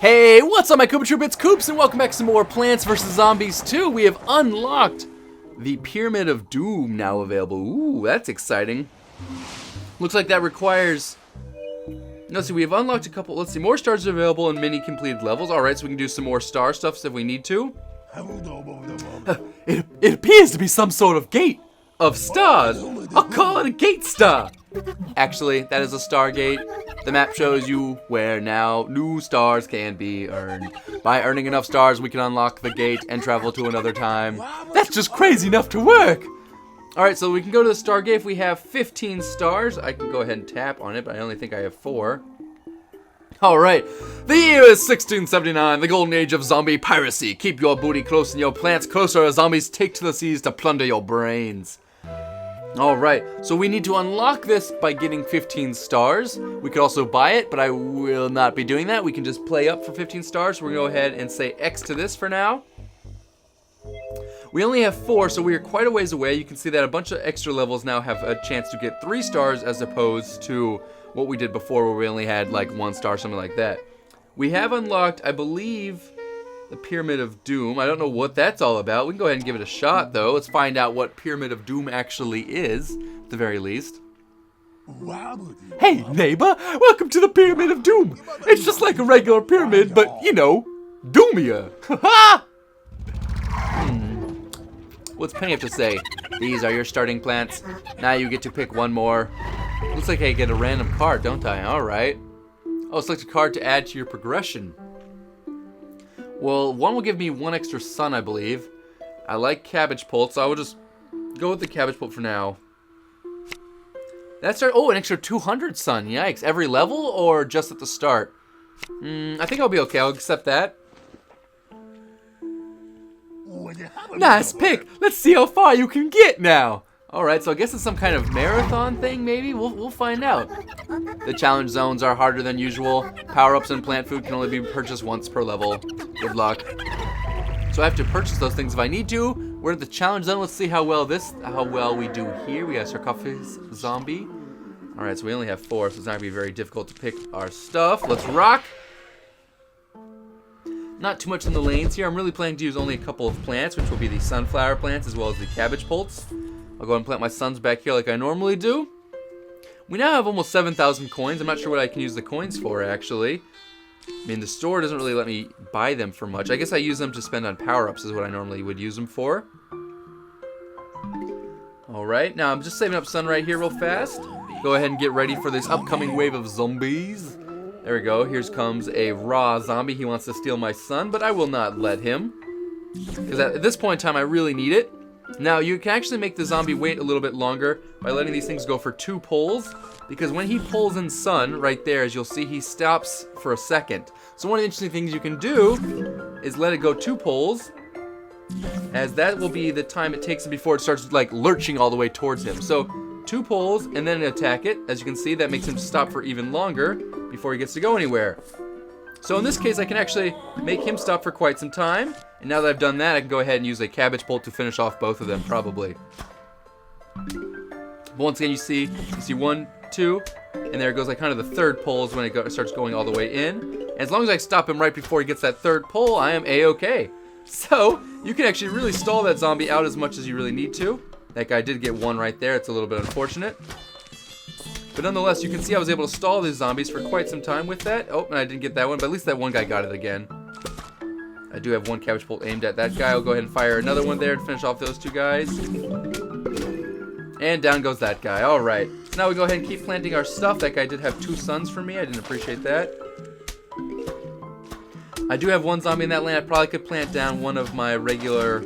Hey, what's up my Koopa Troop? It's Koops and welcome back to some more Plants vs. Zombies 2. We have unlocked the Pyramid of Doom now available. Ooh, that's exciting. Looks like that requires... Let's see, we have unlocked a couple... Let's see, more stars are available in many completed levels. Alright, so we can do some more star stuff if we need to. It appears to be some sort of gate of stars. I'll call it a gate star. Actually, that is a stargate. The map shows you where now new stars can be earned. By earning enough stars, we can unlock the gate and travel to another time. That's just crazy enough to work! Alright, so we can go to the stargate if we have 15 stars. I can go ahead and tap on it, but I only think I have 4. Alright, the year is 1679, the golden age of zombie piracy. Keep your booty close and your plants closer as zombies take to the seas to plunder your brains. Alright, so we need to unlock this by getting 15 stars. We could also buy it, but I will not be doing that. We can just play up for 15 stars. We're going to go ahead and say X to this for now. We only have 4, so we are quite a ways away. You can see that a bunch of extra levels now have a chance to get 3 stars as opposed to what we did before where we only had like 1 star, something like that. We have unlocked, I believe, the Pyramid of Doom. I don't know what that's all about. We can go ahead and give it a shot, though. Let's find out what Pyramid of Doom actually is, at the very least. Hey, neighbor! Welcome to the Pyramid of Doom! It's just like a regular pyramid, but, you know, doomier! Ha What's Penny have to say? These are your starting plants. Now you get to pick one more. Looks like I get a random card, don't I? Alright. Oh, select a card to add to your progression. Well, one will give me 1 extra sun, I believe. I like cabbage pult, so I will just go with the cabbage pult for now. That's our... Oh, an extra 200 sun. Yikes. Every level or just at the start? I think I'll be okay. I'll accept that. Nice pick. Let's see how far you can get now. Alright, so I guess it's some kind of marathon thing, maybe? We'll find out. The challenge zones are harder than usual. Power-ups and plant food can only be purchased once per level. Good luck. So I have to purchase those things if I need to. We're at the challenge zone. Let's see how well we do here. We got a sarcophagus zombie. Alright, so we only have 4, so it's not going to be very difficult to pick our stuff. Let's rock. Not too much in the lanes here. I'm really planning to use only a couple of plants, which will be the sunflower plants as well as the cabbage pults. I'll go ahead and plant my suns back here like I normally do. We now have almost 7,000 coins. I'm not sure what I can use the coins for, actually. I mean, the store doesn't really let me buy them for much. I guess I use them to spend on power-ups is what I normally would use them for. Alright, now I'm just saving up sun right here real fast. Go ahead and get ready for this upcoming wave of zombies. There we go. Here comes a raw zombie. He wants to steal my sun, but I will not let him. Because at this point in time, I really need it. Now, you can actually make the zombie wait a little bit longer by letting these things go for 2 pulls, because when he pulls in sun, right there, as you'll see, he stops for a second. So one of the interesting things you can do is let it go 2 pulls, as that will be the time it takes before it starts, like, lurching all the way towards him. So, 2 pulls, and then attack it. As you can see, that makes him stop for even longer before he gets to go anywhere. So in this case, I can actually make him stop for quite some time. And now that I've done that, I can go ahead and use a cabbage pult to finish off both of them, probably. But once again, you see 1, 2, and there it goes, like kind of the 3rd pull is when it starts going all the way in. And as long as I stop him right before he gets that 3rd pull, I am A-okay. So, you can actually really stall that zombie out as much as you really need to. That guy did get 1 right there. It's a little bit unfortunate. But nonetheless, you can see I was able to stall these zombies for quite some time with that. Oh, and I didn't get that one, but at least that one guy got it again. I do have 1 cabbage pult aimed at that guy. I'll go ahead and fire another one there to finish off those 2 guys. And down goes that guy. Alright. So now we go ahead and keep planting our stuff. That guy did have 2 suns for me. I didn't appreciate that. I do have 1 zombie in that lane. I probably could plant down one of my regular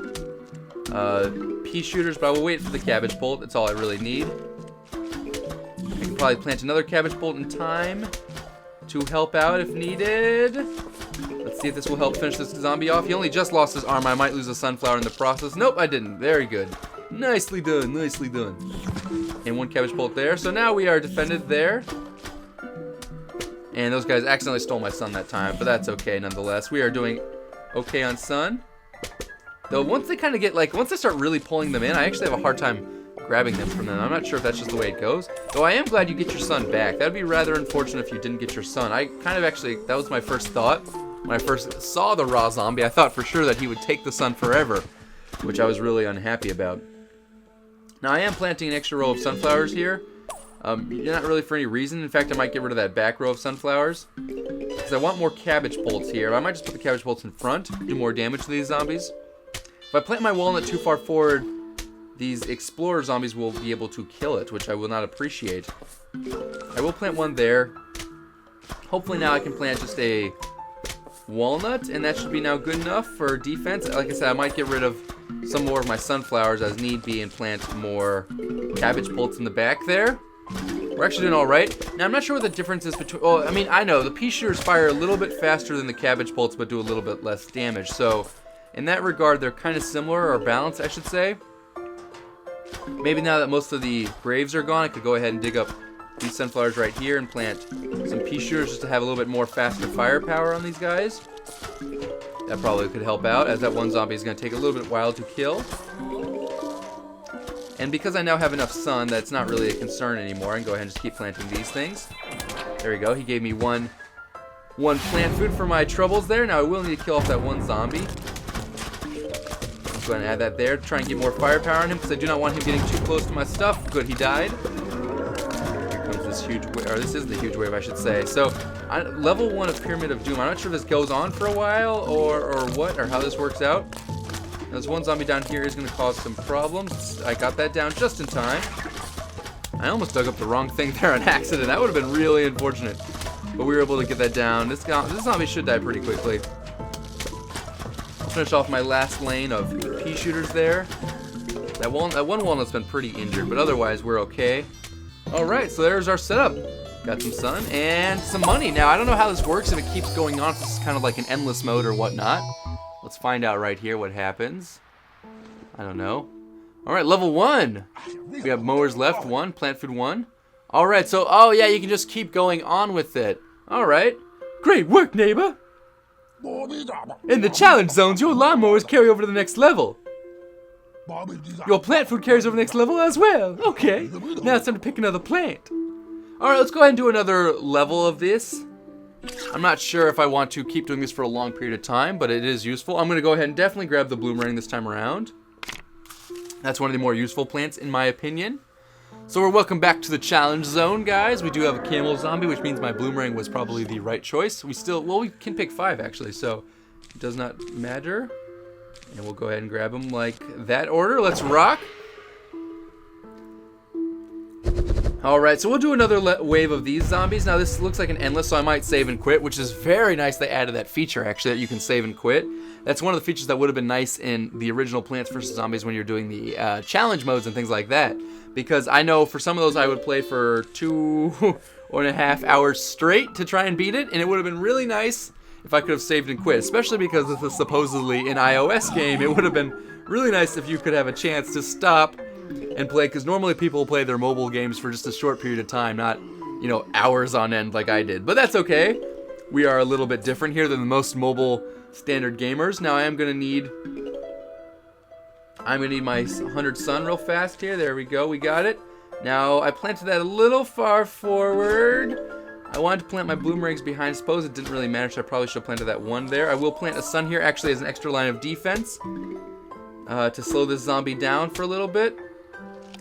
pea shooters, but I will wait for the cabbage pult. That's all I really need. I can probably plant another cabbage pult in time to help out if needed. Let's see if this will help finish this zombie off. He only just lost his arm. I might lose a sunflower in the process. Nope, I didn't. Very good. Nicely done. Nicely done. And 1 cabbage pult there. So now we are defended there. And those guys accidentally stole my sun that time, but that's okay nonetheless. We are doing okay on sun. Though once they kind of get, like, once I start really pulling them in, I actually have a hard time grabbing them from them. I'm not sure if that's just the way it goes. Though I am glad you get your sun back. That would be rather unfortunate if you didn't get your sun. I kind of actually, that was my first thought. When I first saw the raw zombie, I thought for sure that he would take the sun forever, which I was really unhappy about. Now, I am planting an extra row of sunflowers here. Not really for any reason. In fact, I might get rid of that back row of sunflowers, because I want more cabbage bolts here. I might just put the cabbage bolts in front, do more damage to these zombies. If I plant my walnut too far forward, these explorer zombies will be able to kill it, which I will not appreciate. I will plant one there. Hopefully now I can plant just a walnut, and that should be now good enough for defense. Like I said, I might get rid of some more of my sunflowers as need be and plant more cabbage bolts in the back there. We're actually doing alright. Now, I'm not sure what the difference is between... Oh, I mean, I know. The pea shooters fire a little bit faster than the cabbage bolts, but do a little bit less damage. So, in that regard, they're kind of similar, or balanced, I should say. Maybe now that most of the graves are gone, I could go ahead and dig up these sunflowers right here and plant some pea shooters just to have a little bit more faster firepower on these guys. That probably could help out, as that one zombie is going to take a little bit while to kill. And because I now have enough sun, that's not really a concern anymore. I can go ahead and just keep planting these things. There we go. He gave me one plant food for my troubles there. Now I will need to kill off that one zombie. Go ahead and add that there to try and get more firepower on him, because I do not want him getting too close to my stuff. Good, he died. Here comes this huge wave, or this is the huge wave, I should say. So, level 1 of Pyramid of Doom. I'm not sure if this goes on for a while, or what, or how this works out. Now, this one zombie down here is going to cause some problems. I got that down just in time. I almost dug up the wrong thing there on accident. That would have been really unfortunate. But we were able to get that down. This zombie should die pretty quickly. I'll finish off my last lane of pea shooters there. That one walnut's been pretty injured, but otherwise we're okay. Alright, so there's our setup. Got some sun and some money. Now, I don't know how this works, if it keeps going on, if this is kind of like an endless mode or whatnot. Let's find out right here what happens. I don't know. Alright, level 1. We have mowers left, 1, plant food 1. Alright, so, oh yeah, you can just keep going on with it. Alright. Great work, neighbor. In the challenge zones, your lawnmowers carry over to the next level. Your plant food carries over to the next level as well. Okay, now it's time to pick another plant. Alright, let's go ahead and do another level of this. I'm not sure if I want to keep doing this for a long period of time, but it is useful. I'm going to go ahead and definitely grab the bloomerang this time around. That's one of the more useful plants, in my opinion. So we're welcome back to the challenge zone, guys. We do have a camel zombie, which means my bloomerang was probably the right choice. We can pick 5, actually, so it does not matter. And we'll go ahead and grab them like that order. Let's rock. Alright, so we'll do another wave of these zombies. Now, this looks like an endless, so I might save and quit, which is very nice. They added that feature, actually, that you can save and quit. That's one of the features that would have been nice in the original Plants vs. Zombies when you're doing the challenge modes and things like that. Because I know for some of those I would play for 2.5 hours straight to try and beat it, and it would have been really nice if I could have saved and quit, especially because this is supposedly an iOS game. It would have been really nice if you could have a chance to stop and play, because normally people play their mobile games for just a short period of time, not, you know, hours on end like I did. But that's okay. We are a little bit different here than the most mobile standard gamers. Now I'm gonna need my 100 sun real fast here. There we go, we got it. Now I planted that a little far forward. I wanted to plant my bloomerangs behind. I suppose it didn't really matter, so I probably should have planted that one there. I will plant a sun here actually as an extra line of defense to slow this zombie down for a little bit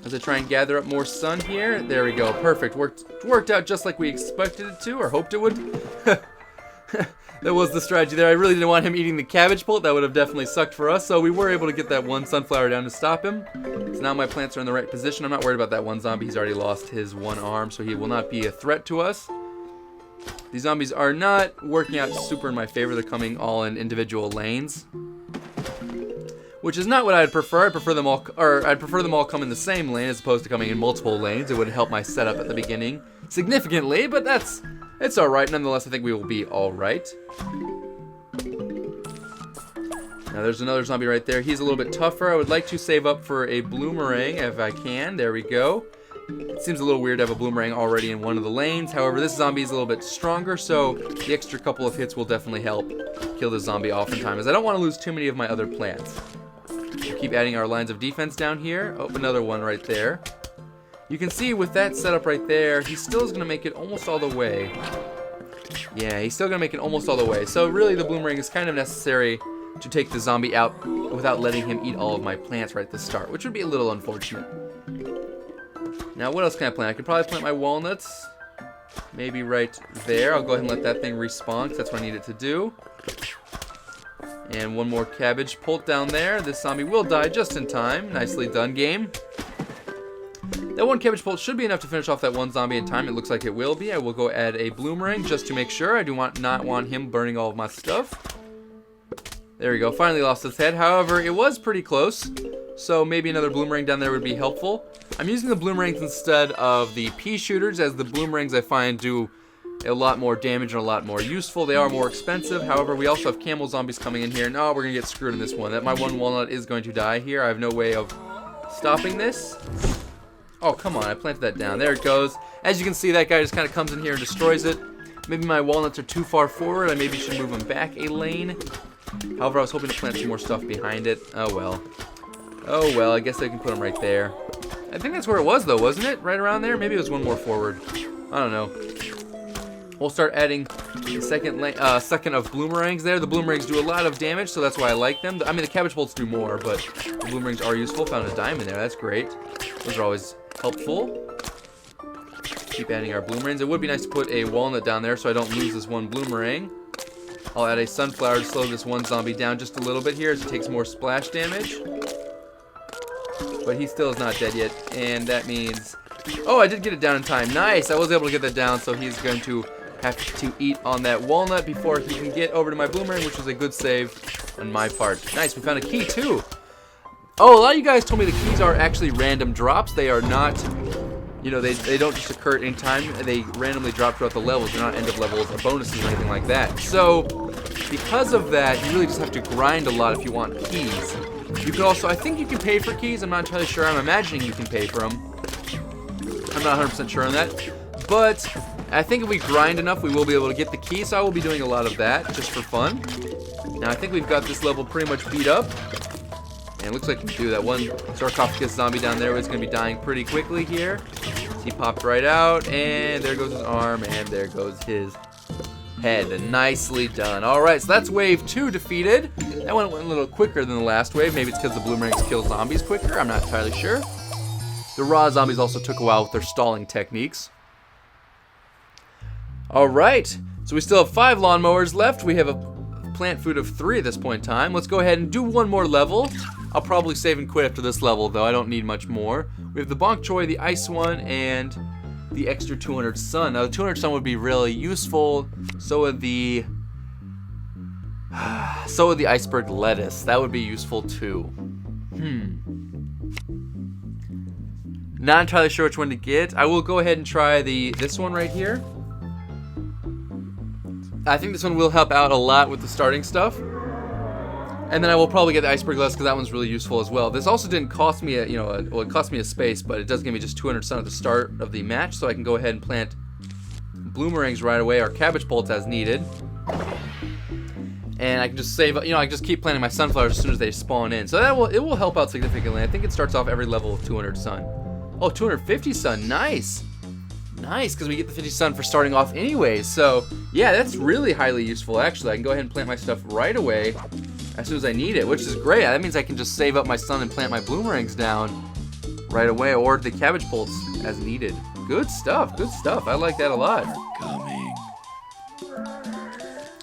as I try and gather up more sun here. There we go, perfect. Worked out just like we expected it to, or hoped it would. That was the strategy there. I really didn't want him eating the cabbage bolt. That would have definitely sucked for us. So we were able to get that one sunflower down to stop him. So now my plants are in the right position. I'm not worried about that one zombie. He's already lost his one arm, so he will not be a threat to us. These zombies are not working out super in my favor. They're coming all in individual lanes, which is not what I'd prefer. I'd prefer them all come in the same lane as opposed to coming in multiple lanes. It would help my setup at the beginning significantly, but it's alright. Nonetheless, I think we will be alright. Now there's another zombie right there. He's a little bit tougher. I would like to save up for a bloomerang if I can. There we go. It seems a little weird to have a bloomerang already in one of the lanes. However, this zombie is a little bit stronger, so the extra couple of hits will definitely help kill the zombie oftentimes. I don't want to lose too many of my other plants. We'll keep adding our lines of defense down here. Oh, another one right there. You can see with that setup right there, he still is going to make it almost all the way. Yeah, he's still gonna make it almost all the way. So really the bloomerang is kind of necessary to take the zombie out without letting him eat all of my plants right at the start, which would be a little unfortunate. Now what else can I plant? I could probably plant my walnuts. Maybe right there. I'll go ahead and let that thing respawn because that's what I need it to do. And one more cabbage pult down there. This zombie will die just in time. Nicely done, game. That one cabbage pult should be enough to finish off that one zombie in time. It looks like it will be. I will go add a bloomerang just to make sure. I do not want him burning all of my stuff. There we go. Finally lost his head. However, it was pretty close. So maybe another bloomerang down there would be helpful. I'm using the bloomerangs instead of the pea shooters, as the bloomerangs I find do a lot more damage and a lot more useful. They are more expensive. However, we also have camel zombies coming in here. No, we're going to get screwed in this one. My one walnut is going to die here. I have no way of stopping this. Oh, come on. I planted that down. There it goes. As you can see, that guy just kind of comes in here and destroys it. Maybe my walnuts are too far forward. I maybe should move them back a lane. However, I was hoping to plant some more stuff behind it. Oh, well. Oh, well. I guess I can put them right there. I think that's where it was, though, wasn't it? Right around there? Maybe it was one more forward. I don't know. We'll start adding a second of bloomerangs there. The bloomerangs do a lot of damage, so that's why I like them. I mean, the cabbage bolts do more, but the bloomerangs are useful. Found a diamond there. That's great. Those are always helpful. Keep adding our bloomerangs. It would be nice to put a walnut down there so I don't lose this one bloomerang. I'll add a sunflower to slow this one zombie down just a little bit here as he takes more splash damage. But he still is not dead yet, and that means... Oh, I did get it down in time. Nice! I was able to get that down, so he's going to have to eat on that walnut before he can get over to my bloomerang, which was a good save on my part. Nice, we found a key, too. Oh, a lot of you guys told me the keys are actually random drops. They are not... You know, they don't just occur at any time. They randomly drop throughout the levels. They're not end of levels or bonuses or anything like that. So, because of that, you really just have to grind a lot if you want keys. You can also, I think you can pay for keys. I'm not entirely sure. I'm imagining you can pay for them. I'm not 100% sure on that. But I think if we grind enough, we will be able to get the key. So I will be doing a lot of that just for fun. Now, I think we've got this level pretty much beat up. And it looks like we do. That one sarcophagus zombie down there is going to be dying pretty quickly here. He popped right out, and there goes his arm, and there goes his head. Nicely done. Alright, so that's wave 2 defeated. That one went a little quicker than the last wave. Maybe it's because the bloomerangs kill zombies quicker. I'm not entirely sure. The raw zombies also took a while with their stalling techniques. Alright, so we still have 5 lawnmowers left. We have a plant food of 3 at this point in time. Let's go ahead and do one more level. I'll probably save and quit after this level, though. I don't need much more. We have the bonk choy, the ice one, and the extra 200 sun. Now, the 200 sun would be really useful. So would the iceberg lettuce. That would be useful too. Not entirely sure which one to get. I will go ahead and try this one right here. I think this one will help out a lot with the starting stuff. And then I will probably get the iceberg lettuce because that one's really useful as well. This also didn't cost me well, it cost me a space, but it does give me just 200 sun at the start of the match, so I can go ahead and plant bloomerangs right away, or cabbage pults as needed. And I can just save, I can just keep planting my sunflowers as soon as they spawn in. So it will help out significantly. I think it starts off every level with 200 sun. Oh, 250 sun, nice. Nice, because we get the 50 sun for starting off anyways. So, yeah, that's really highly useful, actually. I can go ahead and plant my stuff right away as soon as I need it, which is great. That means I can just save up my sun and plant my bloomerangs down right away, or the cabbage pults as needed. Good stuff, good stuff. I like that a lot. Coming.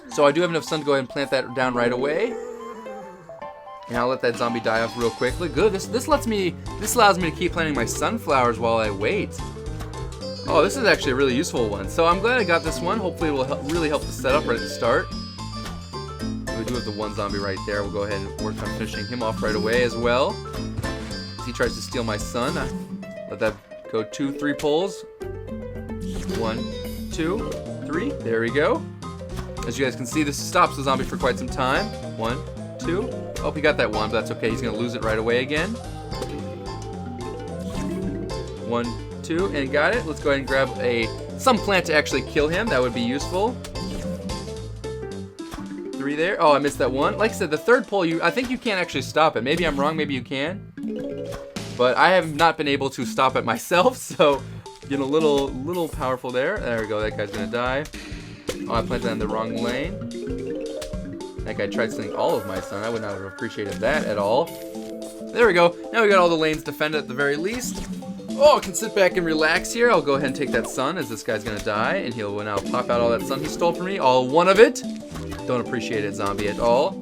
So I do have enough sun to go ahead and plant that down right away. And I'll let that zombie die off real quickly. Good, this allows me to keep planting my sunflowers while I wait. Oh, this is actually a really useful one. So I'm glad I got this one. Hopefully it will really help the setup right at the start. We do have the one zombie right there. We'll go ahead and work on finishing him off right away as well. As he tries to steal my sun. Let that go 2, 3 pulls. 1, 2, 3. There we go. As you guys can see, this stops the zombie for quite some time. 1, 2. Oh, he got that one, but that's okay. He's going to lose it right away again. 1, 2, and got it. Let's go ahead and grab some plant to actually kill him. That would be useful. 3 there. Oh, I missed that one. Like I said, the third pull, I think you can't actually stop it. Maybe I'm wrong. Maybe you can. But I have not been able to stop it myself, so getting a little powerful there. There we go. That guy's gonna die. Oh, I planted in the wrong lane. That guy tried stealing all of my sun. I would not have appreciated that at all. There we go. Now we got all the lanes defended at the very least. Oh, I can sit back and relax here. I'll go ahead and take that sun as this guy's gonna die, and he'll now pop out all that sun he stole from me. All one of it. Don't appreciate it, zombie, at all.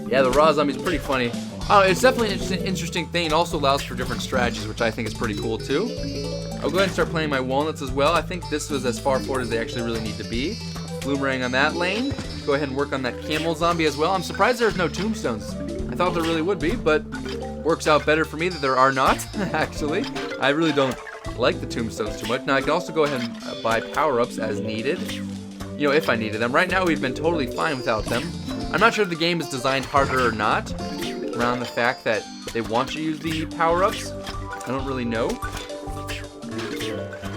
Yeah, the raw zombie's pretty funny. Oh, it's definitely an interesting thing. It also allows for different strategies, which I think is pretty cool too. I'll go ahead and start planting my walnuts as well. I think this was as far forward as they actually really need to be. Bloomerang on that lane. Go ahead and work on that camel zombie as well. I'm surprised there's no tombstones. I thought there really would be, but works out better for me that there are not, actually. I really don't like the tombstones too much. Now I can also go ahead and buy power-ups as needed. You know, if I needed them. Right now we've been totally fine without them. I'm not sure if the game is designed harder or not, around the fact that they want you to use the power-ups. I don't really know.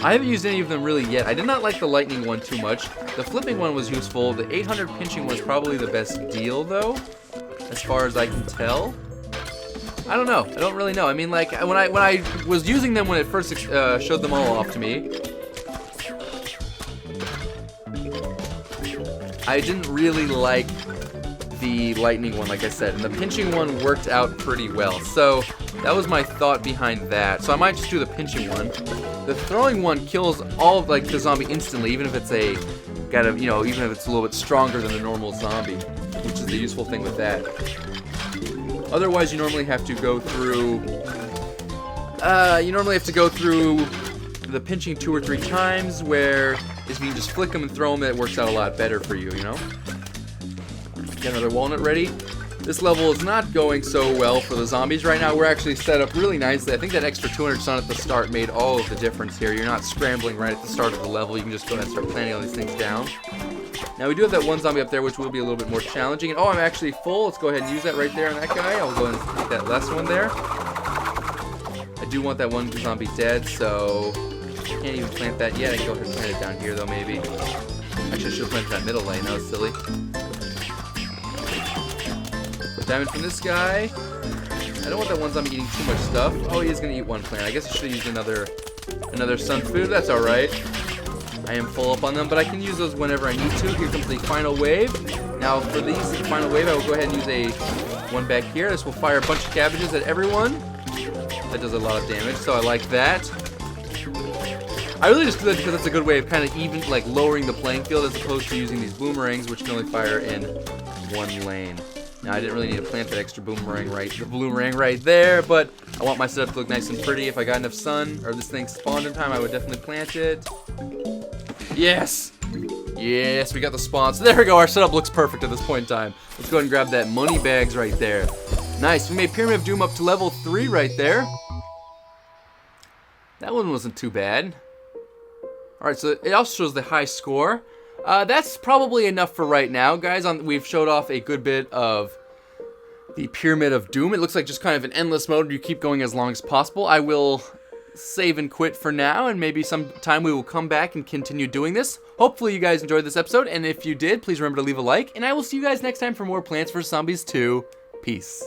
I haven't used any of them really yet. I did not like the lightning one too much. The flipping one was useful. The 800 pinching was probably the best deal though, as far as I can tell. I don't know. I don't really know. I mean, like when I was using them when it first showed them all off to me, I didn't really like the lightning one, like I said, and the pinching one worked out pretty well. So that was my thought behind that. So I might just do the pinching one. The throwing one kills all of like the zombie instantly, even if it's a even if it's a little bit stronger than a normal zombie, which is the useful thing with that. Otherwise, you normally have to go through. The pinching 2 or 3 times, where if you can just flick them and throw them, it works out a lot better for you, you know? Get another walnut ready. This level is not going so well for the zombies right now. We're actually set up really nicely. I think that extra 200 sun at the start made all of the difference here. You're not scrambling right at the start of the level. You can just go ahead and start planting all these things down. Now we do have that one zombie up there, which will be a little bit more challenging. And oh, I'm actually full. Let's go ahead and use that right there on that guy. I'll go ahead and take that last one there. I do want that one zombie dead, so can't even plant that yet. I can go ahead and plant it down here, though, maybe. Actually, I should have planted that middle lane. That was silly. Damage from this guy. I don't want that one zombie eating too much stuff. Oh, he is going to eat one plant. I guess I should have used another sun food. That's alright. I am full up on them, but I can use those whenever I need to. Here comes the final wave. Now, for the final wave, I will go ahead and use a one back here. This will fire a bunch of cabbages at everyone. That does a lot of damage, so I like that. I really just do that because it's a good way of kind of even, like, lowering the playing field as opposed to using these boomerangs, which can only fire in one lane. Now, I didn't really need to plant that extra boomerang right there, but I want my setup to look nice and pretty. If I got enough sun, or this thing spawned in time, I would definitely plant it. Yes! Yes, we got the spawn. So there we go, our setup looks perfect at this point in time. Let's go ahead and grab that money bags right there. Nice, we made Pyramid of Doom up to level 3 right there. That one wasn't too bad. Alright, so it also shows the high score. That's probably enough for right now, guys. We've showed off a good bit of the Pyramid of Doom. It looks like just kind of an endless mode. You keep going as long as possible. I will save and quit for now, and maybe sometime we will come back and continue doing this. Hopefully you guys enjoyed this episode, and if you did, please remember to leave a like, and I will see you guys next time for more Plants vs. Zombies 2. Peace.